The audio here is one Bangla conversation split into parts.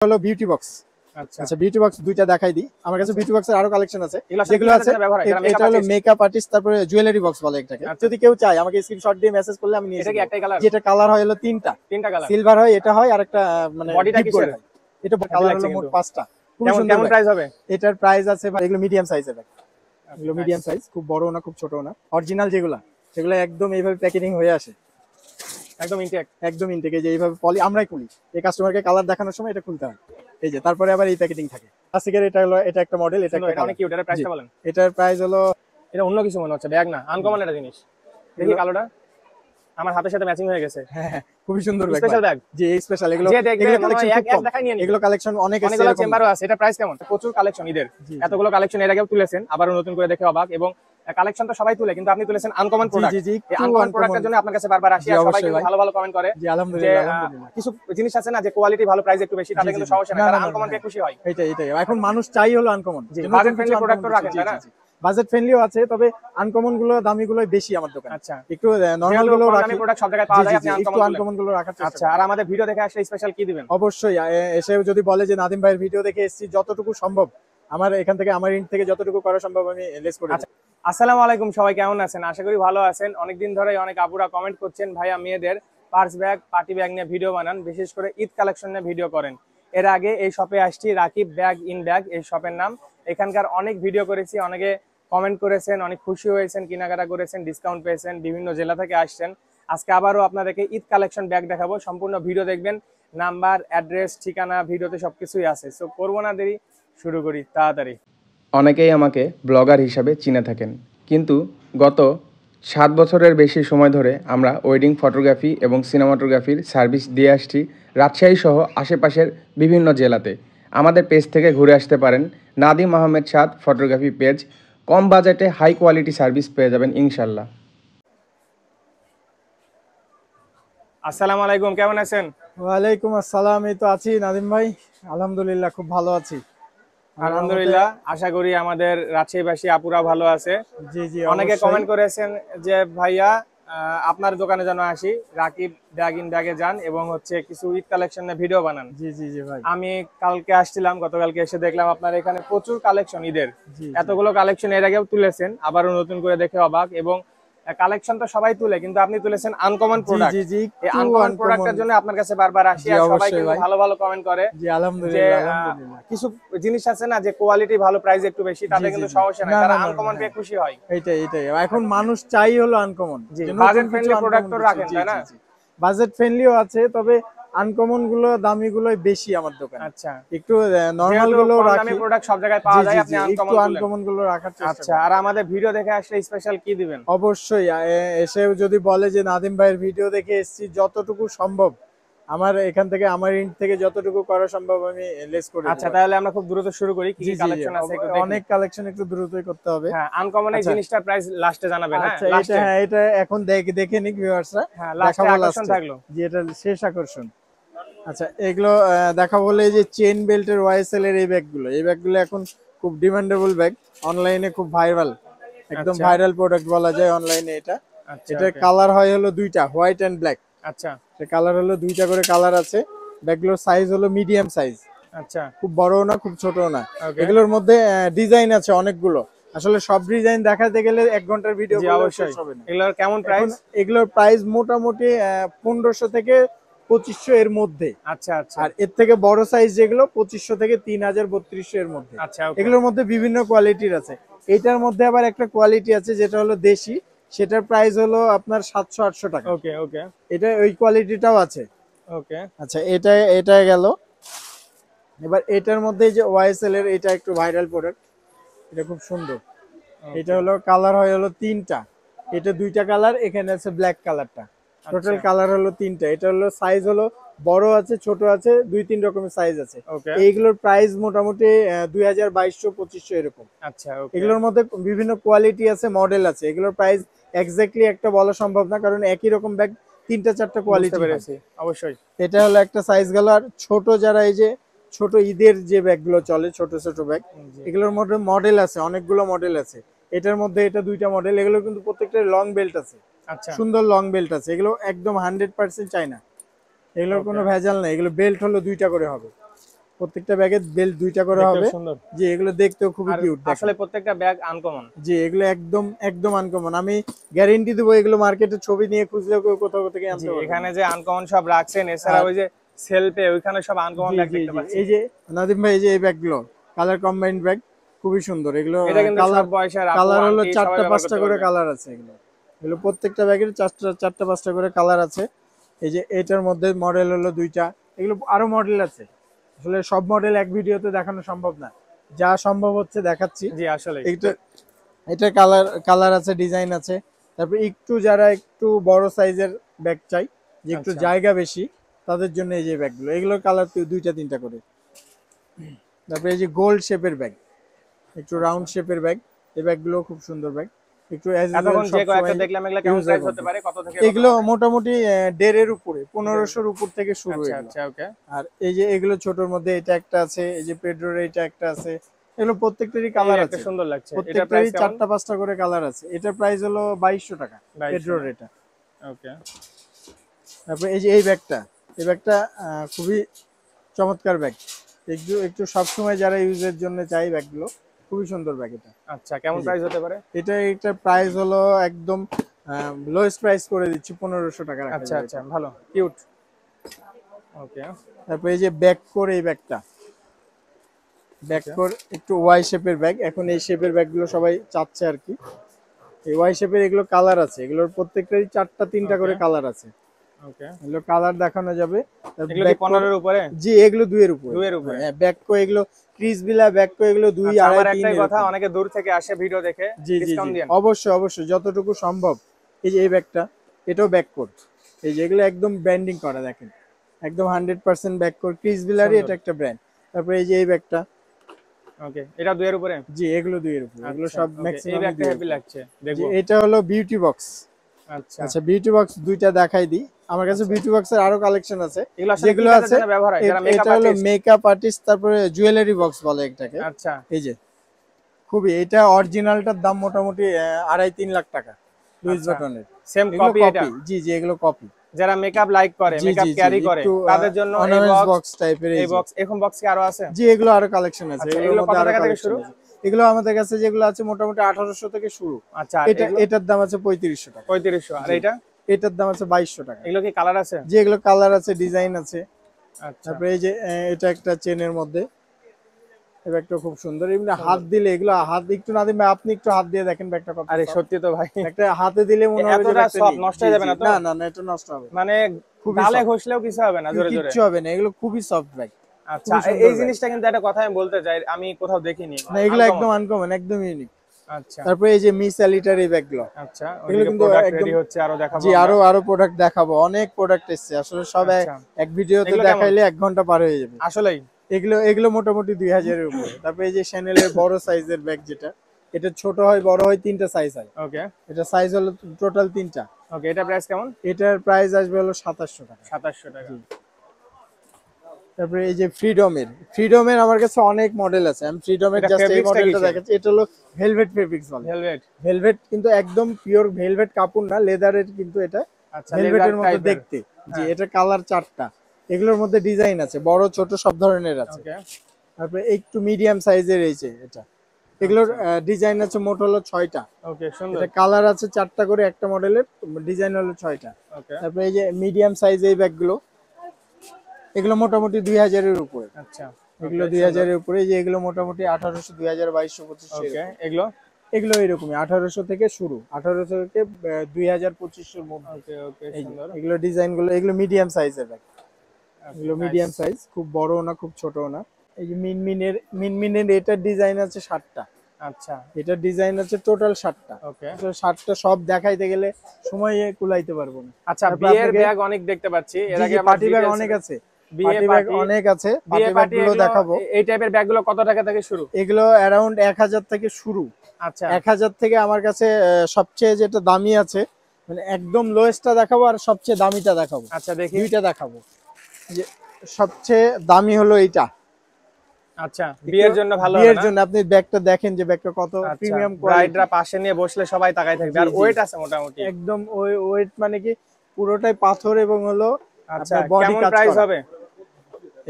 হলো বিউটি বক্স। আচ্ছা আচ্ছা, বিউটি বক্স দুইটা দেখাই দিই। আমার কাছে বিউটি বক্সের আরো কালেকশন আছে, যেগুলো আছে এটা হলো মেকআপ আর্টিস্ট, তারপরে জুয়েলারি বক্স বলে এটাকে। যদি কেউ চায় আমাকে স্ক্রিনশট দিয়ে মেসেজ করলে আমি নিয়ে এটা কি একটাই কালার? যেটা কালার হয় হলো তিনটা কালার, সিলভার হয়, এটা হয়, আর একটা মানে বডিটা কিসের? এটা কালার হলো মোট পাঁচটা। কেমন প্রাইস হবে এটার? প্রাইস আছে, এগুলো মিডিয়াম সাইজের ব্যাগ, এগুলো মিডিয়াম সাইজ, খুব বড় না খুব ছোট না। অরিজিনাল যেগুলো সেগুলো একদম এইভাবে প্যাকেজিং হয়ে আসে, একদম ইনটেক, একদম ইনটেক। এই যে এইভাবে পলি আমরাই খুলি, এই কাস্টমারকে কালার দেখানোর সময় এটা খুলতে হয়। এই যে তারপরে আবার এই প্যাকেজিং থাকে। ক্লাসিকের এটা হলো, এটা একটা মডেল, এটা একটা অনেক কিউট। এর প্রাইসটা বলেন। এটার প্রাইস হলো, এটা অন্য কিছু মনে হচ্ছে, ব্যাগ না, আনকমন একটা জিনিস। দেখি কালোটা আমার হাতের সাথে ম্যাচিং হয়ে গেছে। হ্যাঁ খুবই সুন্দর ব্যাগ, স্পেশাল ব্যাগ। জি স্পেশাল। এগুলো কালেকশন এক দেখাই নিয়ে এগুলো কালেকশন অনেক আছে, অনেকগুলো চেম্বারও আছে। এটা প্রাইস কেমন? প্রচুর কালেকশন ঈদের, এতগুলো কালেকশন এর আগেও তুলেছেন, আবারও নতুন করে দেখে অবাক। এবং কালেকশন তো সবাই তুলে, কিন্তু আপনি তুলেছেন আনকমন প্রোডাক্ট। জি জি, এই আনকমন প্রোডাক্টের জন্য আপনার কাছে বারবার আসি, আর সবাই কিন্তু ভালো ভালো কমেন্ট করে। জি আলহামদুলিল্লাহ। কিছু জিনিস আছে না যে কোয়ালিটি ভালো, প্রাইস একটু বেশি, তাতে কিন্তু সমস্যা নাই, তারা আনকমন পেয়ে খুশি হয়। এটাই এখন মানুষ চাই হলো আনকমন। বাজেট ফ্রেন্ডলি প্রোডাক্ট রাখেন, তাই না? বাজেট ফ্রেন্ডলিও আছে, তবে আনকমন গুলো দামি গুলো বেশি আমার দোকানে। আচ্ছা, একটু নরমাল গুলো রাখি, প্রোডাক্ট সব জায়গায় পাওয়া যায়, আপনি আনকমন গুলো রাখার চেষ্টা। আচ্ছা, আর আমাদের ভিডিও দেখে আসলে স্পেশাল কি দিবেন? অবশ্যই এসে যদি বলে যে নাদিম ভাইয়ের ভিডিও দেখে এসেছি, যতটুকু সম্ভব আমার এখান থেকে, আমার ইন্ট থেকে যতটুকু করা সম্ভব আমি লেস করে দেব। আসসালামু আলাইকুম, সবাই কেমন আছেন? আশা করি ভালো আছেন। অনেকদিন ধরে অনেক আপুরা কমেন্ট করছেন, ভাইয়া মেয়েদের পার্স ব্যাগ, পার্টি ব্যাগ নিয়ে ভিডিও বানান, বিশেষ করে ঈদ কালেকশন নিয়ে ভিডিও করেন। এর আগে এই শপে আসছি, রাকিব ব্যাগ ইন ব্যাগ এই শপের নাম। এখানকার অনেক ভিডিও করেছি, অনেকে কমেন্ট করেছেন, অনেক খুশি হয়েছেন, কেনাকাটা করেছেন, ডিসকাউন্ট পেয়েছেন, বিভিন্ন জেলা থেকে আসছেন। আজকে আবারও আপনাদেরকে ঈদ কালেকশন ব্যাগ দেখাবো, সম্পূর্ণ ভিডিও দেখবেন। নাম্বার, অ্যাড্রেস, ঠিকানা ভিডিওতে সবকিছুই আছে। সো করবো না দেরি, শুরু করি তাড়াতাড়ি। অনেকেই আমাকে ব্লগার হিসাবে চিনে থাকেন, কিন্তু গত 7 বছরের বেশি সময় ধরে আমরা ওয়েডিং ফটোগ্রাফি এবং সিনেমাটোগ্রাফির সার্ভিস দিয়ে আসছি রাজশাহী সহ আশেপাশের বিভিন্ন জেলাতে। আমাদের পেজ থেকে ঘুরে আসতে পারেন, নাদিম আহমেদ সাদ ফটোগ্রাফি পেজ। কম বাজেটে হাই কোয়ালিটি সার্ভিস পেয়ে যাবেন ইনশাল্লাহ। আসসালামু আলাইকুম, কেমন আছেন? ওয়ালাইকুম আসসালাম। এই তো আছি নাদিম ভাই, আলহামদুলিল্লাহ খুব ভালো আছি। আলহামদুলিল্লাহ, আশা করি আমাদের রাজশাহীবাসী আপুরা ভালো আছে। জি জি, অনেকে কমেন্ট করেছেন যে ভাইয়া আপনার দোকানে যেন আসি, রাকিব ব্যাগ ইন ব্যাগে যান এবং হচ্ছে কিছু ঈদ কালেকশনের ভিডিও বানান। জি জি জি ভাই, আমি কালকে আসছিলাম, গতকালকে এসে দেখলাম আপনার এখানে প্রচুর কালেকশন ঈদের। এতগুলো কালেকশন এর আগেও তুলেছেন, আবারও নতুন করে দেখে অবাক। এবং কালেকশন তো সবাই তুলে, কিন্তু আপনি তুলেছেন আনকমন প্রোডাক্ট। জি জি, এই আনকমন প্রোডাক্টের জন্য আপনার কাছে বারবার আসি, আর সবাই কিন্তু ভালো ভালো কমেন্ট করে। জি আলহামদুলিল্লাহ। কিছু জিনিস আছে না যে কোয়ালিটি ভালো, প্রাইস একটু বেশি, তাতে কিন্তু সমস্যা নাই, তারা আনকমন পেয়ে খুশি হয়। এইটাই এখন মানুষ চাই হলো আনকমন। বাজেট ফ্রেন্ডলি প্রোডাক্ট রাখেন, তাই না? বাজেট ফ্রেন্ডলিও আছে, তবে আনকমন গুলো দামি গুলোই বেশি আমার দোকানে। আচ্ছা, একটু নরমাল গুলো রাখি, প্রোডাক্ট সব জায়গায় পাওয়া যায়, আপনি আনকমন গুলো রাখার চেষ্টা। আচ্ছা, আর আমাদের ভিডিও দেখে আসলে স্পেশাল কি দিবেন? অবশ্যই এসে যদি বলে যে নাদিম ভাইয়ের ভিডিও দেখে এসেছি, যতটুকু সম্ভব আমার এখান থেকে, আমার ইন্ট থেকে যতটুকু করা সম্ভব আমি লেস করে দেব। আচ্ছা, তাহলে আমরা খুব দ্রুত শুরু করি। কি কালেকশন আছে একটু দেখি। অনেক কালেকশন, একটু দ্রুতই করতে হবে। হ্যাঁ, আনকমন এই জিনিসটার প্রাইস লাস্টে জানাবেন। আচ্ছা, এটা এখন দেখে নিক ভিউয়ার্সরা। হ্যাঁ, লাস্টে আকর্ষণ থাকলো, যে এটা শেষ আকর্ষণ। আচ্ছা, এগুলো দেখা বলে যে চেইন বেল্টের ওয়াইএসএল এর এই ব্যাগগুলো এখন খুব ডিমান্ডেবল ব্যাগ, অনলাইনে খুব ভাইরাল, একদম ভাইরাল প্রোডাক্ট বলা যায় অনলাইনে। এটার কালার হয় হলো দুইটা, হোয়াইট এন্ড ব্ল্যাক। আচ্ছা, কালার হলো দুইটা করে কালার আছে। ব্যাগগুলোর সাইজ হলো মিডিয়াম সাইজ। আচ্ছা, খুব বড়ও না খুব ছোটও না। এগুলোর মধ্যে ডিজাইন আছে অনেকগুলো, আসলে সব ডিজাইন দেখাতে গেলে 1 ঘন্টার ভিডিও অবশ্যই হবে না। এগুলোর কেমন প্রাইস? এগুলোর প্রাইস মোটামুটি 1500 থেকে 2500 এর মধ্যে। আচ্ছা আচ্ছা, আর এর থেকে বড় সাইজ যেগুলো 2500 থেকে 3000-3200 এর মধ্যে। আচ্ছা, এগুলোর মধ্যে বিভিন্ন কোয়ালিটির আছে। এইটার মধ্যে আবার একটা কোয়ালিটি আছে যেটা হলো দেশি, সেটার প্রাইস হলো আপনার 700-800 টাকা। ওকে ওকে, এটা ওই কোয়ালিটিটাও আছে। ওকে, আচ্ছা, এটা গেল। এবার এটার মধ্যে যে ওয়াইএসএল এর, এটা একটু ভাইরাল প্রোডাক্ট, এটা খুব সুন্দর। এটা হলো কালার হয় হলো 3টা, এটা 2টা কালার, এখানে আছে ব্ল্যাক কালারটা। টোটাল কালার হলো 3টা। এটা হলো সাইজ হলো বড় আছে, ছোট আছে, 2-3 রকমের সাইজ আছে। এইগুলোর প্রাইস মোটামুটি 2200-2500 এরকম। আচ্ছা, এগুলোর মধ্যে বিভিন্ন কোয়ালিটি আছে, মডেল আছে। এগুলোর প্রাইস এক্স্যাক্টলি একটা বলা সম্ভব না, কারণ একই রকম ব্যাগ 3-4টা কোয়ালিটি আছে অবশ্যই। এটা হলো একটা সাইজ গেল। আর ছোট যারা, এই যে ছোট ঈদের যে ব্যাগগুলো চলে, ছোট ছোট ব্যাগ, এগুলোর মধ্যে মডেল আছে, অনেকগুলো মডেল আছে। এটার মধ্যে এটা 2টা মডেল, এগুলো কিন্তু প্রত্যেকটা লং বেল্ট আছে। আচ্ছা, সুন্দর লং বেল্ট আছে। এগুলো একদম 100% চাই না, এগুলোর কোনো ভেজাল নাই। এগুলো বেল্ট হলো 2টা করে হবে। প্রত্যেকটা ব্যাগের বেল্ট দুইটা করে দেখতেও হবে। সুন্দর। জি, এগুলো দেখতেও খুবই আর কিউট। আসলে প্রত্যেকটা ব্যাগ আনকমন। জি, এগুলো একদম একদম আনকমন। আমি গ্যারেন্টি দেবো এগুলো মার্কেটে ছবি নিয়ে খুঁজলে কেউ কোথাও থেকে জি, আনতে পারবে এখানে না। যে আনকমন সব রাখছেন, এছাড়া আর ওই যে সেলফে ওইখানে সব আনকমন জি ব্যাগ জি দেখতে জি, পাচ্ছি। এই যে নাদিম ভাই, এই যে এই ব্যাগগুলো কালার কম্বাইন্ড ব্যাগ, খুবই সুন্দর এগুলো। এটা কিন্তু কালার সব বয়সের আপু কালার হলো আন্টি সবাই 4টা ব্যবহার 5টা করতে করে পারবে। কালার আছে। এগুলো এগুলো প্রত্যেকটা ব্যাগের 4টা 5টা করে কালার আছে। এই যে এটার মধ্যে মডেল হলো 2টা। এগুলো আরো মডেল আছে, আসলে সব মডেল এক ভিডিওতে দেখানো সম্ভব না, যা সম্ভব হচ্ছে দেখাচ্ছি। জি আসলে এটা এটা কালার কালার আছে, ডিজাইন আছে। তারপর একটু যারা একটু বড় সাইজের ব্যাগ চাই, যে একটু আচ্ছা জায়গা বেশি, তাদের জন্য এই যে ব্যাগগুলো, এগুলোর কালার 2টা 3টা করে। তারপরে এই যে গোল্ড শেপের ব্যাগ, একটু রাউন্ড শেপের ব্যাগ, এই ব্যাগগুলো খুব সুন্দর ব্যাগ, একটু অ্যাজ এতক্ষণ ইউজুয়াল যে সব কয়েকটা সময় দেখলাম এগুলা কেমন ইউজ প্রাইস হতে করবে। পারে, কত থেকে এগুলো কত হবে? মোটামুটি 1.5-এর উপরে, 1500-র উপর থেকে শুরু আচ্ছা এগুলো। আচ্ছা ওকে। আর এই যে এগুলো ছোটর মধ্যে এটা একটা আছে, এই যে পেড্রোর এটা একটা আছে। এগুলো প্রত্যেকটারই এই কালার একটা আছে, সুন্দর লাগছে, এটার প্রাইস প্রত্যেকটারই কেমন? 4টা 5টা করে কালার আছে। এটার প্রাইস হলো 2200 টাকা, 2200 পেড্রোর না? এটা। ওকে। তারপরে এই যে এই ব্যাগটা, এই ব্যাগটা খুবই চমৎকার ব্যাগ, একটু একটু সবসময় যারা ইউজের জন্য চাই ব্যাগগুলো, খুবই সুন্দর ব্যাগ এটা। আচ্ছা কেমন এই যে প্রাইস হতে পারে? এটা প্রাইস হলো একদম লোয়েস্ট প্রাইস করে দিচ্ছি, 1500 টাকা রাখা আচ্ছা যাবে আচ্ছা এটা। ভালো কিউট। ওকে তারপরে এই যে ব্যাক করে এই ব্যাগটা, ব্যাক ওকে করে একটু ওয়াই শেপের ব্যাগ, এখন এই শেপের ব্যাগগুলো সবাই চাচ্ছে আর কি। এই ওয়াই শেপের এগুলো কালার আছে, এগুলোর প্রত্যেকটারই 4টা 3টা করে ওকে কালার আছে। ওকে। এগুলো কালার দেখানো যাবে। এগুলো কি ব্যাক 15 এর উপরে? জি, এগুলো 2 এর উপরে। 2 এর উপরে? হ্যাঁ, ব্যাক কো এগুলো ক্রিস বিলা ব্যাক কো এগুলো 2 আচ্ছা 2.5 আমার 3 একটাই এর কথা, উপরে। অনেকে দূর থেকে আসে ভিডিও দেখে, জি জি জি, ডিসকাউন্ট দিন। অবশ্যই অবশ্যই যতটুকু সম্ভব। এই যে এই ব্যাগটা, এটাও ব্যাক কোড, এই যে এগুলো একদম ব্র্যান্ডিং করা, দেখেন একদম 100% ব্যাক কোড, ক্রিস বিলারই সুন্দর। এটা একটা ব্র্যান্ড। তারপরে এই যে এই ব্যাগটা, ওকে এটা 2 এর উপরে? জি এগুলো 2 এর উপরে, এগুলো আচ্ছা সব ওকে, এই ম্যাক্সিমাম ব্যাগটা 2 এর হেভি উপরে। লাগছে, জি, দেখবো। এটা হলো বিউটি বক্স। আচ্ছা আচ্ছা, বিউটি বক্স দুইটা দেখাই দিই, আমার কাছে আচ্ছা। বিউটি বক্সের আরো কালেকশন আছে। এগুলো আসলে কি যেগুলো কাজের আছে, জন্য ব্যবহার হয়, যারা মেকআপ এটা হলো আর্টিস্ট? মেকআপ আর্টিস্ট, তারপরে জুয়েলারি বক্স বলে এটাকে। আচ্ছা এই যে খুবই, এটা অরিজিনালটার দাম মোটামুটি 2.5-3 লাখ টাকা, লুইস আচ্ছা ভটনের। সেম এগুলো কপি এটা? কপি, জি জি, এগুলো কপি। যারা মেকআপ লাইক করে, জি মেকআপ জি জি, ক্যারি করে, একটু তাদের জন্য এই অর্নামেন্টস বক্স, বক্স টাইপের। এই এই যে বক্স এরকম বক্স কি আরো আছে? জি, এগুলো আরো কালেকশন আছে, আচ্ছা এগুলোর এগুলো মধ্যে কত আরো টাকা থেকে কালেকশন শুরু? আছে। এগুলো আমাদের কাছে যেগুলো আছে মোটামুটি 1800 থেকে শুরু। আচ্ছা আর এটা এগুলো? এটার দাম আছে 3500 টাকা। 3500। আর জি, এটা? এটার দাম আছে 2200 টাকা। এগুলো কি কালার আছে? যে এগুলো কালার আছে, ডিজাইন আছে। আচ্ছা তারপরে এই যে এটা একটা চেনের মধ্যে, এই ব্যাগটা খুব সুন্দর। এমনি সুন্দর। হাত দিলে এগুলো, হাত একটু না দিলে আপনি একটু হাত দিয়ে দেখেন ব্যাগটা কত আরে soft। সত্যি তো ভাই, একটা হাতে দিলে মনে হবে যে এতটা ব্যাগটা সফট নেই। নষ্ট জি হয়ে যাবে জি, না তো? না না না, এটা নষ্ট হবে না। মানে খুবই গালে soft। ঘষলেও কিছু হবে না জোরে জোরে? কিচ্ছু হবে না, এগুলো খুবই সফট ব্যাগ। আচ্ছা খুবই সুন্দর এই ব্যাগ। জিনিসটা কিন্তু একটা কথা আমি বলতে চাই, আমি কোথাও দেখিনি। না, এগুলো Uncommon। একদম আনকমন, একদম ইউনিক। আচ্ছা তারপরে এই যে মিস এলিটার এই ব্যাগগুলো, আচ্ছা, এগুলো ওইদিকে কিন্তু প্রোডাক্ট একদম, রেডি হচ্ছে, আরো দেখাবো জি আমরা। আরো আরো প্রোডাক্ট দেখাবো, অনেক প্রোডাক্ট এসছে আসলে, সব আচ্ছা এক ভিডিওতে এগুলো কেমন? দেখাইলে 1 ঘন্টা পার হয়ে যাবে। আসলেই? এগুলো এগুলো মোটামুটি 2000 এর উপরে। তারপরে এই যে শ্যানেলের বড় সাইজের ব্যাগ, যেটা এটা ছোট হয় বড় হয়, 3টা সাইজ হয়। ওকে এটা সাইজ হলো টোটাল 3টা। ওকে, এটা প্রাইস কেমন? এটার প্রাইস আসবে হলো 2700 টাকা। 2700 টাকা। তারপরে এই যে ফ্রিডমের আমার কাছে অনেক মডেল আছে, আমি ফ্রিডমের এটা জাস্ট এই ফেব্রিক্সটা মডেলটা কিসের? দেখাচ্ছি। এটা হলো ভেলভেট ফেব্রিক্স বলে। ভেলভেট? ভেলভেট কিন্তু একদম পিওর ভেলভেট কাপড় না, লেদারের কিন্তু এটা, আচ্ছা ভেলভেটের লেদার মতো টাইপের? দেখতে। জি, হ্যাঁ এটা কালার 4টা, এগুলোর মধ্যে ডিজাইন আছে, বড় ছোট সব ধরনের আছে। ওকে তারপরে একটু মিডিয়াম সাইজের এই যে এটা, এগুলোর ডিজাইন আছে মোট হলো 6টা। ওকে সুন্দর। এটা কালার আছে 4টা করে, একটা মডেলের ডিজাইন হলো 6টা। ওকে তারপরে এই যে মিডিয়াম সাইজ এই ব্যাগগুলো, এগুলো মোটামুটি 2000 এর উপরে। আচ্ছা এগুলো 2000 এর উপরে। এই যে এগুলো মোটামুটি 1800, 2000, 2200, 2500। ওকে এগুলো? এগুলো এরকমই 1800 থেকে শুরু, 1800 থেকে 2000, 2500 মধ্যে। ওকে ওকে এই যে সুন্দর। এগুলো ডিজাইন গুলো, এগুলো মিডিয়াম সাইজের ব্যাগ, এগুলো nice। মিডিয়াম সাইজ, খুব বড়ও না খুব ছোটও না। এই যে মিনমিনের এটার ডিজাইন আছে 7টা। আচ্ছা এটার ডিজাইন আছে টোটাল 7টা। ওকে। আসলে 7টা সব দেখাইতে গেলে সময় কুলাইতে পারবো না। আচ্ছা তারপর বিয়ের আপনাকে- ব্যাগ অনেক দেখতে পাচ্ছি, এর জি আগে জি, আমরা পার্টি ব্যাগ details অনেক আছে, বিয়ে পার্টি ব্যাগ পার্টি, অনেক আছে, বিয়ে পার্টি পার্টি ব্যাগগুলো এগুলো, দেখাবো। এই টাইপের ব্যাগগুলো কত টাকা থেকে শুরু? এগুলো অ্যারাউন্ড 1000 থেকে শুরু। আচ্ছা 1000 থেকে আমার কাছে সবচেয়ে যেটা দামি আছে, মানে একদম লোয়েস্টটা দেখাবো আর সবচেয়ে দামিটা দেখাবো, আচ্ছা দেখি। দুইটা দেখাবো। যে সবচেয়ে দামি হলো এইটা। আচ্ছা বিয়ের জন্য ভালো হবে বিয়ের না? জন্য আপনি ব্যাগটা দেখেন যে ব্যাগটা কত আচ্ছা প্রিমিয়াম ব্রাইডরা কোয়ালিটি, পাশে নিয়ে বসলে সবাই তাকাই থাকবে, জি, আর জি। ওয়েট আছে মোটামুটি। একদম ওয়েট মানে কি পুরোটাই পাথর এবং হলো আচ্ছা আপনার বডি কেমন কাজ প্রাইস করা। হবে?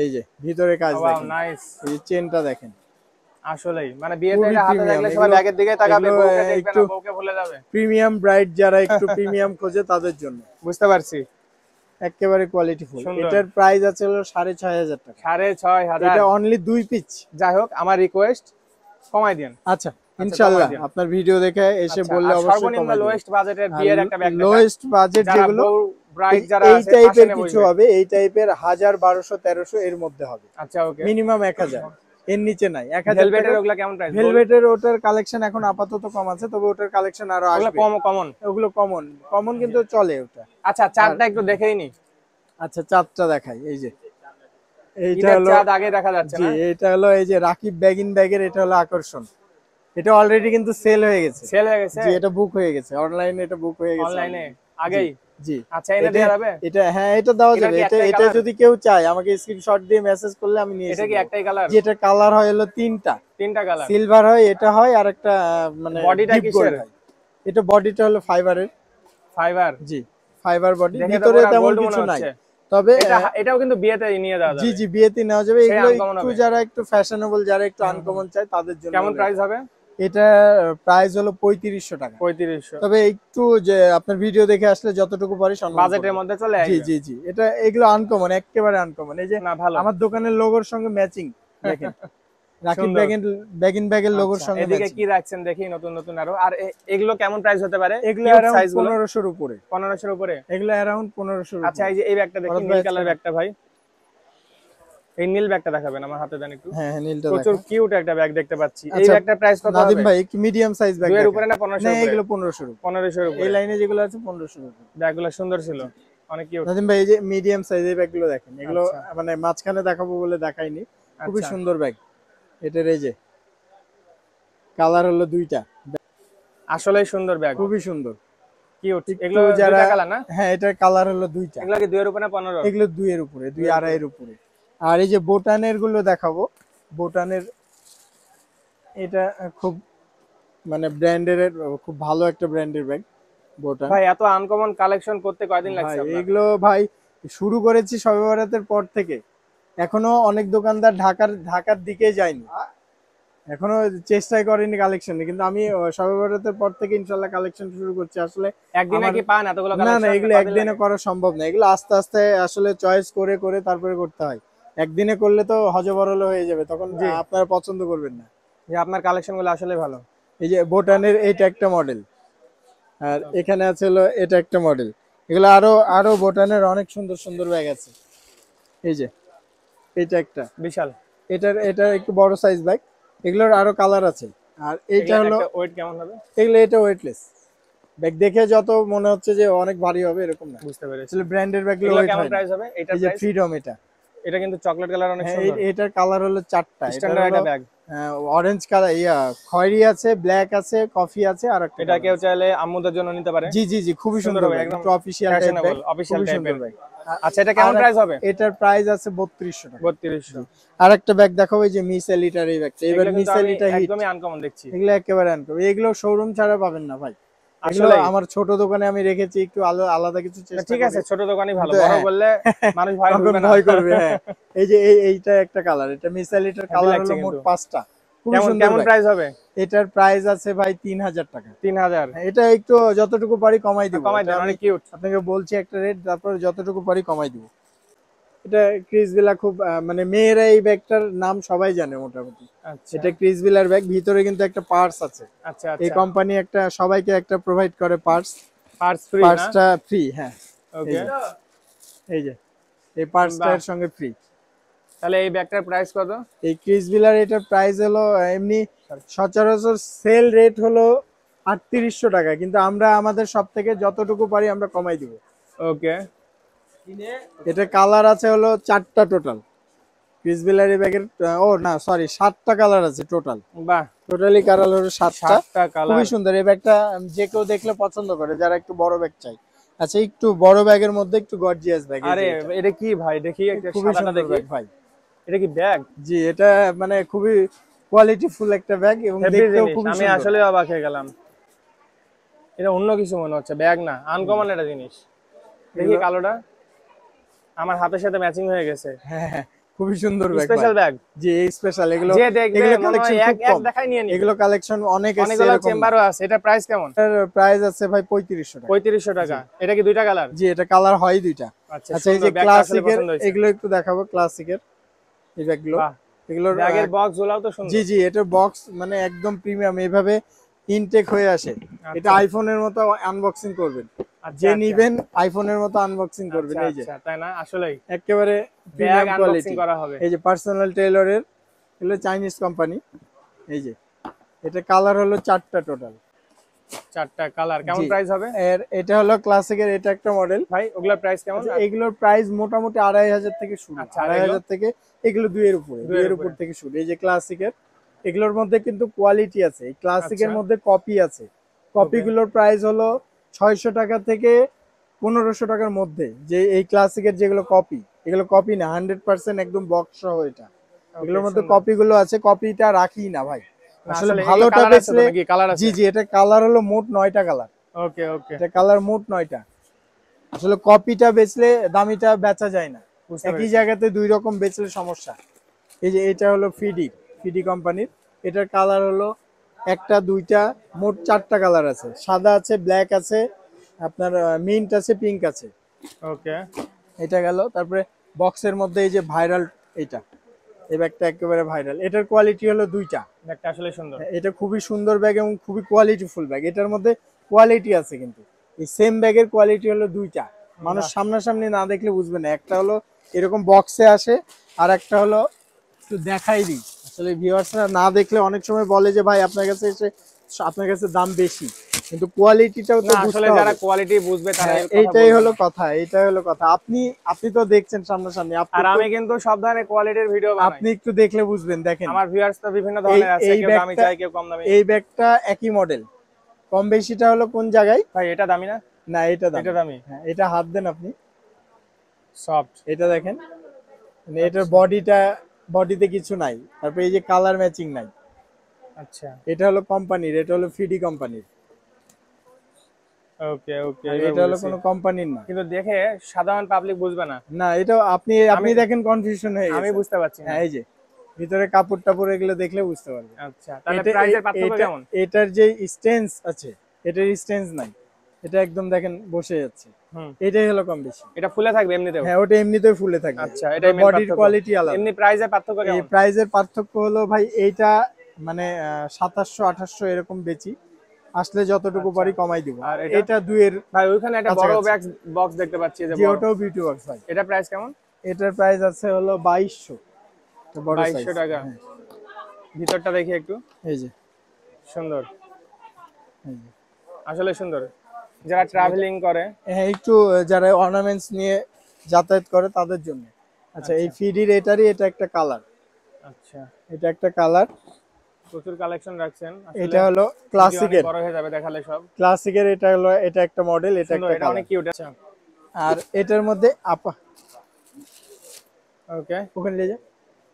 এই যে ভিতরে কাজ ওয়াও দেখেন, নাইস। এই চেনটা দেখেন, আসলেই মানে বিয়েতে খুবই এটা হাতে প্রিমিয়াম। থাকলে সবাই ব্যাগের দিকে তাকাবে, এগুলো বউকে দেখবে একটু না, বউকে ভুলে যাবে। প্রিমিয়াম ব্রাইড যারা একটু প্রিমিয়াম খোঁজে তাদের জন্য বুঝতে পারছি। একেবারে কোয়ালিটিফুল। সুন্দর। এটার প্রাইস আছে হলো 6,500 টাকা। 6,500। এটা অনলি 2 পিস। যাই হোক আমার রিকোয়েস্ট কমাই দেন। আচ্ছা ইনশাআল্লাহ কমাই দিন। আপনার ভিডিও দেখে এসে আচ্ছা, বললে আর অবশ্যই সর্বনিম্ন কমাই দেব। লোয়েস্ট বাজেটের আর বিয়ের একটা ব্যাগ দেখা, লোয়েস্ট বাজেট যারা যেগুলো বউ ব্রাইড যারা এই আছে টাইপের আসেনে কিছু বসবে। হবে, এই টাইপের 1000, 1200, 1300 এর মধ্যে হবে, আচ্ছা ওকে। মিনিমাম 1000, এর নিচে নাই। 1000 ভেলভেটের ওগুলা কেমন প্রাইস? ভেলভেটের ওটার কালেকশন এখন আপাতত কম আছে, তবে ওটার কালেকশন আরো ওগুলা আসবে। কম কমন। ওগুলো কমন কমন কিন্তু চলে ওটা। আচ্ছা চারটা একটু দেখেই নি। আচ্ছা চারটা দেখাই। এই যে এইটা ঈদের হলো, চাঁদ আগে দেখা যাচ্ছে জি না? এটা হলো এই যে রাকিব ব্যাগ ইন ব্যাগের, এটা হলো আকর্ষণ। এটা অলরেডি কিন্তু সেল হয়ে গেছে। সেল হয়ে গেছে জি এটা বুক হয়ে গেছে অনলাইনে, এটা বুক হয়ে গেছে অনলাইনে already। আগেই। জি আচ্ছা এনে দেওয়া যাবে? এটা হ্যাঁ এটা দেওয়া এটা যাবে। কি এটা একটাই এটা colour? যদি কেউ চায় আমাকে স্ক্রিনশট দিয়ে মেসেজ করলে আমি নিয়ে এটা এসে কি দেব। একটাই কালার? যেটা কালার হয় হলো তিনটা কালার। সিলভার হয়, এটা হয়, আর একটা মানে বডিটা ডিপ কিসের? গোল্ড হয়। এটা বডিটা হলো ফাইবারের। ফাইবার। জি ফাইবার বডি, দেখে তো ভিতরে পুরা তেমন গোল্ড মনে কিছু নাই। হচ্ছে। তবে এটাও কিন্তু বিয়েতে নিয়ে যাওয়া জি যাবে। জি বিয়েতে নেওয়া যাবে। সেই এগুলো uncommon একটু হবে। যারা একটু ফ্যাশনেবল, যারা একটু আনকমন চায় তাদের জন্য কেমন হলো প্রাইস এটা। হবে? এটা প্রাইস হলো 3500 টাকা। 3500। তবে একটু যে আপনার ভিডিও দেখে আসলে যতটুকু পারি সম্মান বাজেটের করব। মধ্যে চলে জি আসবে। জি জি এটা এগুলো আনকমন, একেবারে আনকমন। এই যে না ভালো। আমার দোকানের লোগোর সঙ্গে ম্যাচিং দেখেন, রাকিব সুন্দর। ব্যাগ ইন ব্যাগের লোগোর আচ্ছা, সঙ্গে এদিকে ম্যাচিং। কি রাখছেন দেখি নতুন নতুন আরো। আর এগুলো কেমন প্রাইস হতে পারে? এগুলো কিউট অ্যারাউন্ড সাইজ গুলো 1500 এর উপরে। 1500 এর উপরে। এগুলো অ্যারাউন্ড 1500 এর আচ্ছা উপরে। এই যে এই ব্যাগটা দেখি, ভরত নীল ভাই কালার আজকে- ব্যাগটা ভাই। এই নীল ব্যাগটা দেখাবেন আমার হাতে দেন একটু। হ্যাঁ হ্যাঁ নীলটা প্রচুর দেখা। কিউট একটা ব্যাগ দেখতে পাচ্ছি। এই আচ্ছা ব্যাগটার প্রাইস কত নাদিম হবে? ভাই একটু মিডিয়াম সাইজ ব্যাগ 2 এর দেখা। উপরে না 1500 না এর উপরে? এগুলো 1500 এর উপরে। 1500 এর উপরে। এই লাইনে যেগুলো আছে 1500 এর উপরে। ব্যাগগুলো সুন্দর ছিল, অনেক কিউট। নাদিম ভাই এই যে মিডিয়াম সাইজের ব্যাগগুলো দেখেন, এগুলো আচ্ছা। মানে মাঝখানে দেখাবো বলে দেখাইনি, খুবই আচ্ছা। সুন্দর ব্যাগ। এটার এই যে কালার হলো দুইটা, আসলেই সুন্দর ব্যাগ, খুবই সুন্দর কিউট। একটু এগুলো যারা দুইটা কালার না? হ্যাঁ এটার কালার হলো দুইটা। এগুলো কি 2 এর উপরে না 15? এগুলো 2 এর উপরে, 2 2.5 এর উপরে। আর এই যে বোটানের গুলো দেখাবো, বোটানের এটা খুব মানে ব্র্যান্ডের, খুব ভালো একটা ব্র্যান্ডের ব্যাগ বোটান। ভাই এত আনকমন কালেকশন করতে কয়দিন ভাই লাগছে আপনার? এগুলো ভাই শুরু করেছি শবে বরাতের পর থেকে, এখনো অনেক দোকানদার ঢাকার দিকে যায়নি, এখনো চেষ্টাই করেনি কালেকশনে, কিন্তু আমি শবে বরাতের পর থেকে ইনশাল্লাহ কালেকশন শুরু করছি। আসলে একদিনে আমার- কি পান এতগুলো না কালেকশন? না এগুলো একদিনে করা সম্ভব না, এগুলো আস্তে আস্তে আসলে চয়েস করে করে তারপরে করতে হয়। একদিনে করলে তো হজবরল হয়ে যাবে, তখন জি। আপনারা পছন্দ করবেন না। যে আপনার কালেকশন গুলো আসলে ভালো। এই যে বোটানের এইটা একটা মডেল, আর এখানে আছে হলো এটা একটা মডেল। এগুলো আরো আরো বোটানের অনেক সুন্দর সুন্দর ব্যাগ আছে। এই যে এটা একটা, বিশাল। এটা একটু বড় সাইজ ব্যাগ, এগুলোর আরো কালার আছে। আর এইটা হলো ওয়েট কেমন হবে? এগুলো, এটা ওয়েটলেস ব্যাগ, দেখে যত মনে হচ্ছে যে অনেক ভারী হবে এরকম না, বুঝতে পেরেছি। আসলে ব্র্যান্ডের ব্যাগগুলো এগুলো ওয়েট কেমন হয় না। প্রাইস হবে? এটার এই যে প্রাইস? ফ্রিডম এটা কিন্তু চকলেট কালার অনেক হ্যাঁ সুন্দর। এটার কালার হলো চারটা, এটা স্ট্যান্ডার্ড একটা ব্যাগ। অরেঞ্জ কালার, খয়েরি আছে, ব্ল্যাক আছে, কফি আছে, আর একটা এটা কেউ চাইলে আম্মুদের জন্য নিতে পারে। জি জি জি খুবই সুন্দর সুন্দর হবে, ব্যাগ, একদম একটু official type bag, fashionable, official খুবই type সুন্দর এর। ব্যাগ। আচ্ছা এটা কেমন প্রাইস হবে? এটার প্রাইস আছে 3200 টাকা। 3200। আর একটা ব্যাগ দেখাবো, এই যে মিস এলিটার এই ব্যাগটা, এবার এগুলো মিস কিন্তু আমি এলিটা হিট, একদমই আনকমন দেখছি। এগুলো একেবারে আনকমন, এগুলো শোরুম ছাড়া পাবেন না ভাই। এগুলো আসলেই? আমার ছোট দোকানে আমি রেখেছি, একটু আলাদা কিছু চেষ্টা ঠিক আছে, করি। ছোট দোকানই ভালো, কিন্তু বড় হ্যাঁ। করলে মানুষ ভয় তখন করবে না। ভয় করবে, হ্যাঁ। এই যে এইটা একটা কালার, এটা মিস এলিটার Heavy কালার লাগছে হলো মোট কিন্তু। 5টা, খুবই কেমন সুন্দর কেমন ব্যাগ। প্রাইস হবে? এটার প্রাইস আছে ভাই 3000 টাকা। 3000? এটা একটু যতটুকু পারি কমাই দিব, কমাই এটা দেন, আমি অনেক কিউট। আপনাকে বলছি একটা রেট, তারপর যতটুকু পারি কমাই দিব। এটা ক্রিসবিলা, খুব মানে মেয়েরা এই ব্যাগটার নাম সবাই জানে মোটামুটি। আচ্ছা এটা ক্রিসবিলার ব্যাগ, ভিতরে কিন্তু একটা পার্স আছে। আচ্ছা এই আচ্ছা। কোম্পানি একটা সবাইকে একটা প্রোভাইড করে পার্স, পার্টস ফ্রি না? পার্সটা ফ্রি, হ্যাঁ। ওকে। এই যে এই পার্সটার বাহ। সঙ্গে ফ্রি। তাহলে এই ব্যাগটার প্রাইস কত? এই ক্রিসবিলার এটার প্রাইস হলো এমনি সচরাচর সেল রেট হলো 3800 টাকা, কিন্তু আমরা আমাদের সব থেকে যতটুকু পারি আমরা কমাই দিব। ওকে। এটা কালার আছে হলো 4টা টোটাল ক্রিসবিলার এই ব্যাগের, ও না সরি 7টা কালার আছে টোটাল, বাহ, টোটালি কালার হলো 7টা। 7টা কালার। খুবই সুন্দর এই ব্যাগটা, যে কেউ দেখলে পছন্দ করে যারা একটু বড় ব্যাগ চাই। আচ্ছা একটু বড় ব্যাগের মধ্যে একটু গর্জিয়াস ব্যাগ, আরে এটা কি ভাই, দেখি একটা খুবই সাদাটা সুন্দর দেখি। ব্যাগ ভাই। এটা কি ব্যাগ? জি এটা মানে খুবই কোয়ালিটি ফুল একটা ব্যাগ, এবং হেভি দেখতেও জিনিস, খুবই আমি সুন্দর। আসলে অবাক হয়ে গেলাম। এটা অন্য কিছু মনে হচ্ছে, ব্যাগ না, আনকমন একটা জিনিস। দেখি কালোটা আমার হাতের সাথে ম্যাচিং হয়ে গেছে। হ্যাঁ হ্যাঁ, খুবই সুন্দর ব্যাগ স্পেশাল ব্যাগ, জি স্পেশাল এগুলো যে দেখবে এগুলো মনে হয় কালেকশন এক খুব এক কম দেখাই নিয়ে নিবে। এগুলো কালেকশন অনেক এসছে অনেকগুলো এরকম চেম্বারও আছে। এটা প্রাইস কেমন? প্রাইস আছে ভাই 3500 টাকা 3500 টাকা। এটা কি দুইটা কালার? জি এটা কালার হয় দুইটা আচ্ছা আচ্ছা এই সুন্দর, যে ব্যাগটা আসলে ক্লাসিকের পছন্দ হয়েছে। এগুলো একটু দেখাবো ক্লাসিকের এই ব্যাগগুলো বাহ, এগুলোর ব্যাগের বক্স গুলাও তো সুন্দর। জি জি এটা বক্স মানে একদম প্রিমিয়াম এইভাবে ইনটেক হয়ে আসে এটা আইফোনের মতো আনবক্সিং করবেন আচ্ছা, যে আচ্ছা, নিবেন আইফোনের মতো আনবক্সিং করবেন আচ্ছা, এই যে আচ্ছা, তাই না? আসলেই একেবারে ব্যাগ প্রিমিয়াম আনবক্সিং কোয়ালিটি করা হবে। এই যে পার্সোনাল টেইলরের এগুলো চাইনিজ কোম্পানি এই যে এটা কালার হলো 4টা টোটাল 4টা কালার। কেমন জি প্রাইস হবে এর এটা হলো ক্লাসিকের এটা একটা মডেল ভাই? ওগুলোর প্রাইস কেমন? এগুলোর প্রাইস মোটামুটি 2500 থেকে শুরু আচ্ছা, আর 2500 থেকে এগুলো দুইয়ের উপরে দুইয়ের উপর থেকে শুরু এই যে ক্লাসিকের এগুলোর মধ্যে কিন্তু কোয়ালিটি আছে এই ক্লাসিকের আচ্ছা। মধ্যে কপি আছে কপিগুলোর প্রাইস হলো 600 টাকা থেকে 1500 টাকার মধ্যে যে এই ক্লাসিকের যেগুলো কপি এগুলো কপি না 100% একদম বক্স সহ এটা এগুলোর মধ্যে কপিগুলো আছে কপিটা রাখি না ভাই আসলে ভালোটা বেচলে জি জি এটা কালার হলো মোট 9টা কালার ওকে ওকে, এটা কালার মোট 9টা আসলে কপিটা বেচলে দামিটা বেচা যায় না একই জায়গাতে দুই রকম বেচলে সমস্যা এই যে এটা হলো ফিডি কোম্পানির এটার কালার হলো একটা দুইটা মোট 4টা কালার আছে সাদা আছে ব্ল্যাক আছে আপনার মিন্ট আছে পিঙ্ক আছে ওকে। এটা গেল তারপরে বক্সের মধ্যে এই যে ভাইরাল এটা এই ব্যাগটা একেবারে ভাইরাল এটার কোয়ালিটি হলো দুইটা ব্যাগটা আসলে সুন্দর। এটা খুবই সুন্দর ব্যাগ এবং খুবই কোয়ালিটিফুল ব্যাগ এটার মধ্যে কোয়ালিটি আছে কিন্তু এই সেম ব্যাগের কোয়ালিটি হলো দুইটা মানুষ সামনাসামনি না দেখলে বুঝবে না একটা হলো এরকম বক্সে আসে আর একটা হলো একটু দেখাই দিই আসলে ভিউয়ার্সরা না দেখলে অনেক সময় বলে যে ভাই আপনার কাছে এসে আপনার কাছে দাম বেশি কিন্তু কোয়ালিটিটাও তো আসলে যারা কোয়ালিটি বুঝবে তারা এইটাই হলো কথা এইটাই হলো কথা আপনি তো দেখছেন সামনাসামনি আর আমি কিন্তু সব ধরনের কোয়ালিটির ভিডিও বানাই আপনি একটু দেখলে বুঝবেন দেখেন আমার ভিউয়ার্স তো বিভিন্ন ধরনের আছে কেউ দামি চাই কেউ কম দামি এই ব্যাগটা একই মডেল কম বেশিটা হলো কোন জায়গায় ভাই এটা দামি না না এটা দামি হ্যাঁ এটা হাত দেন আপনি সফট এটা দেখেন মানে এটার বডিতে কিছু নাই তারপর এই যে কালার ম্যাচিং নাই আচ্ছা এটা হলো কোম্পানির এটা হলো ফিডি কোম্পানির ওকে ওকে এটা হলো কোনো কোম্পানির না কিন্তু দেখে সাধারণ পাবলিক বুঝবে না না এটা আপনি দেখেন কনফিউশন হয়ে গেছে আমি বুঝতে পারছি না হ্যাঁ এই যে ভিতরে কাপড় টাপড় এগুলো দেখলে বুঝতে পারবে আচ্ছা তাহলে প্রাইসের পার্থক্য কেমন এটার যে স্টেন্স আছে এটার স্টেন্স নাই এটা একদম দেখেন বসে যাচ্ছে এটাই হলো কম বেশি এটা ফুলে থাকবে এমনিতেও হ্যাঁ ওটা এমনিতেই ফুলে থাকবে আচ্ছা এটা বডির কোয়ালিটি আলাদা এমনি প্রাইসের পার্থক্য কেমন এই প্রাইসের পার্থক্য হলো ভাই এইটা মানে 2700 2800 এরকম বেচি আসলে যতটুকু পারি কমাই দিব আর এটা দুইয়ের ভাই ওইখানে একটা বড় বক্স দেখতে পাচ্ছি যে ওটাও বিউটি বক্স ভাই এটা প্রাইস কেমন এটার প্রাইস আছে হলো 2200 তো বড় সাইজ 2200 টাকা ভিতরটা দেখি একটু এই যে সুন্দর আসলে সুন্দর যারা ট্রাভেলিং করে হ্যাঁ একটু যারা অর্নামেন্টস নিয়ে যাতায়াত করে তাদের জন্য আচ্ছা এই ফিডির এটারই এটা একটা কালার আচ্ছা এটা একটা কালার প্রচুর কালেকশন রাখছেন এটা হলো ক্লাসিকের বড় হয়ে যাবে দেখালে সব ক্লাসিকের এটা হলো এটা একটা মডেল এটা একটা এটা অনেক কিউট আচ্ছা আর এটার মধ্যে আপা ওকে ওখানে নিয়ে যা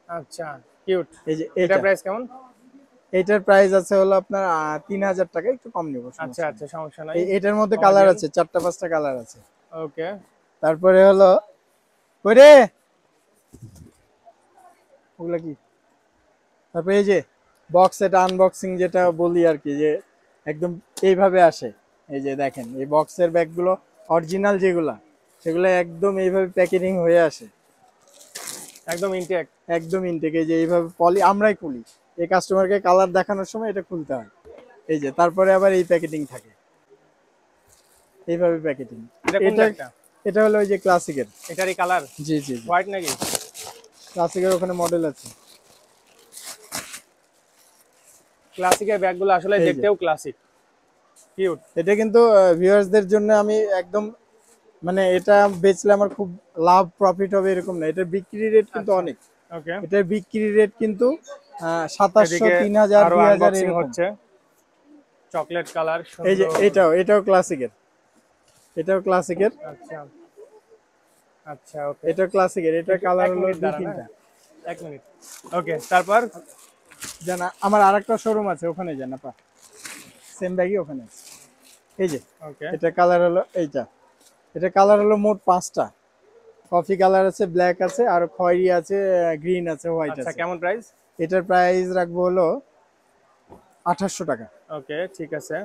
আচ্ছা কিউট এই যে এটা প্রাইস কেমন এটার প্রাইস আছে হলো আপনার 3000 টাকা একটু কম নেব আচ্ছা আচ্ছা সমস্যা নাই এটার মধ্যে কালার আছে 4টা 5টা কালার আছে ওকে তারপরে হলো কইরে ওগুলা কি তারপরে এই যে বক্স এটা আনবক্সিং যেটা বলি আর কি যে একদম এইভাবে আসে এই যে দেখেন এই বক্সের ব্যাগগুলো অরিজিনাল যেগুলা সেগুলো একদম এইভাবে প্যাকেজিং হয়ে আসে একদম ইনটেক এই যে এইভাবে পলি আমরাই খুলি এই কাস্টমারকে কালার দেখানোর সময় এটা খুলতে হয় এই যে তারপরে আবার এই প্যাকেটিং থাকে এইভাবে প্যাকেটিং এটা হলো ওই যে ক্লাসিকের এটারই কালার জি জি হোয়াইট নাকি ক্লাসিকের ওখানে মডেল আছে ক্লাসিকের ব্যাগগুলো আসলে দেখতেও ক্লাসিক কিউট এটা কিন্তু ভিউয়ার্সদের জন্য আমি একদম মানে এটা বেচলে আমার খুব লাভ প্রফিট হবে এরকম না এটার বিক্রি রেট কিন্তু অনেক ওকে এটার বিক্রি রেট কিন্তু 2700 3000 2000 এরকম হচ্ছে চকলেট কালার এই যে এটাও ক্লাসিকের আচ্ছা আচ্ছা ওকে এটা ক্লাসিকের এটা কালার হলো 2-3টা এক মিনিট ওকে তারপর জানা আমার আরেকটা শোরুম আছে ওখানে যান আপা সেম ব্যাগই ওখানে আছে এই যে ওকে এটা কালার হলো এইটা এটা কালার হলো মোট 5টা কফি কালার আছে, ব্ল্যাক আছে, আর খয়েরি আছে, গ্রিন আছে, হোয়াইট আচ্ছা, আছে। কেমন প্রাইস? এটার প্রাইস রাখবো হলো 2800 টাকা। ওকে, ঠিক আছে।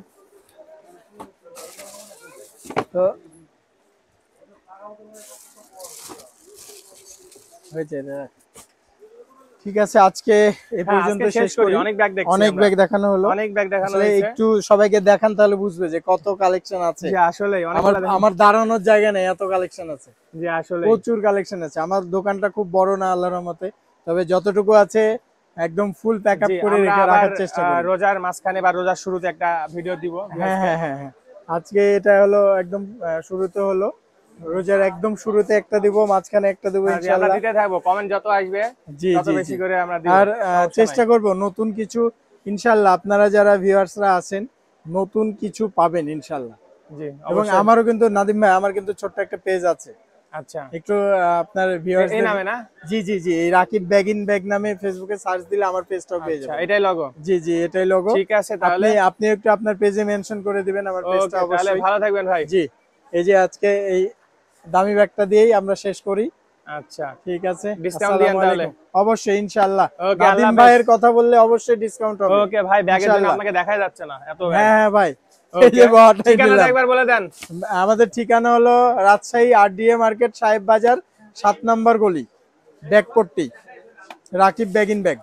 তো হয়েছে এটা। ঠিক আছে, আজকে এই হ্যাঁ, পর্যন্ত আজকে শেষ করি। অনেক ব্যাগ দেখছি অনেক আমরা। ব্যাগ দেখানো হলো। অনেক ব্যাগ দেখানো আসলে হয়েছে। একটু সবাইকে দেখান, তাহলে বুঝবে যে কত কালেকশন আছে। জি আসলে আমার আমার দাঁড়ানোর জায়গা নেই, এত কালেকশন আছে। জি আসলে প্রচুর কালেকশন আছে। আমার দোকানটা খুব বড় না আল্লাহর রহমতে, তবে যতটুকু আছে একদম ফুল প্যাক আপ জি, করে আমরা রেখে আবার রাখার চেষ্টা করি। রোজার মাঝখানে বা রোজার শুরুতে একটা ভিডিও দিব। হ্যাঁ হ্যাঁ হ্যাঁ হ্যাঁ, আজকে এটা হলো একদম শুরুতে হলো, রোজার একদম শুরুতে একটা দিব, মাঝখানে একটা দিব জি, আমরা ইনশাআল্লাহ। দিতে থাকবো, কমেন্ট যত আসবে জি তত জি বেশি জি। করে আমরা দিব। আর সমস্যা চেষ্টা নাই। করব নতুন কিছু ইনশাআল্লাহ, আপনারা যারা ভিউয়ার্সরা আছেন নতুন কিছু পাবেন ইনশাআল্লাহ। জি এবং অবশ্যই। আমারও কিন্তু নাদিম ভাই, আমার কিন্তু ছোট্ট একটা পেজ আছে, আচ্ছা, একটু আপনার ভিউয়ার্স এই নামে না? জি জি জি, এই রাকিব ব্যাগ ইন ব্যাগ নামে ফেসবুকে সার্চ দিলে আমার পেজটাও পেয়ে আচ্ছা, যাবেন। এটাই লগো। জি জি, এটাই লোগো। ঠিক আছে তাহলে। আপনি একটু আপনার পেজে মেনশন করে দিবেন আমার পেজটা ওকে, তাহলে অবশ্যই। ভালো থাকবেন ভাই। জি, এই যে আজকে এই দামি ব্যাগটা দিয়েই আমরা শেষ করি। আচ্ছা, ঠিক আছে, ডিসকাউন্ট দিয়েন আসসালামু তাহলে। আলাইকুম। অবশ্যই ইনশাআল্লাহ, ওকে, আল্লাহ নাদিম হাফেজ। ভাইয়ের কথা বললে অবশ্যই ডিসকাউন্ট হবে। ওকে ভাই, ব্যাগের জন্য ইনশাআল্লাহ। আপনাকে দেখাই যাচ্ছে না, এত ব্যাগ। হ্যাঁ হ্যাঁ ভাই, এই ওকে, যে বড়টাই ঠিকানাটা দিলাম। একবার বলে দেন। আমাদের ঠিকানা হলো রাজশাহী RDA মার্কেট, সাহেব বাজার, 7 নম্বর গলি, ব্যাগপট্টি, রাকিব ব্যাগ ইন ব্যাগ।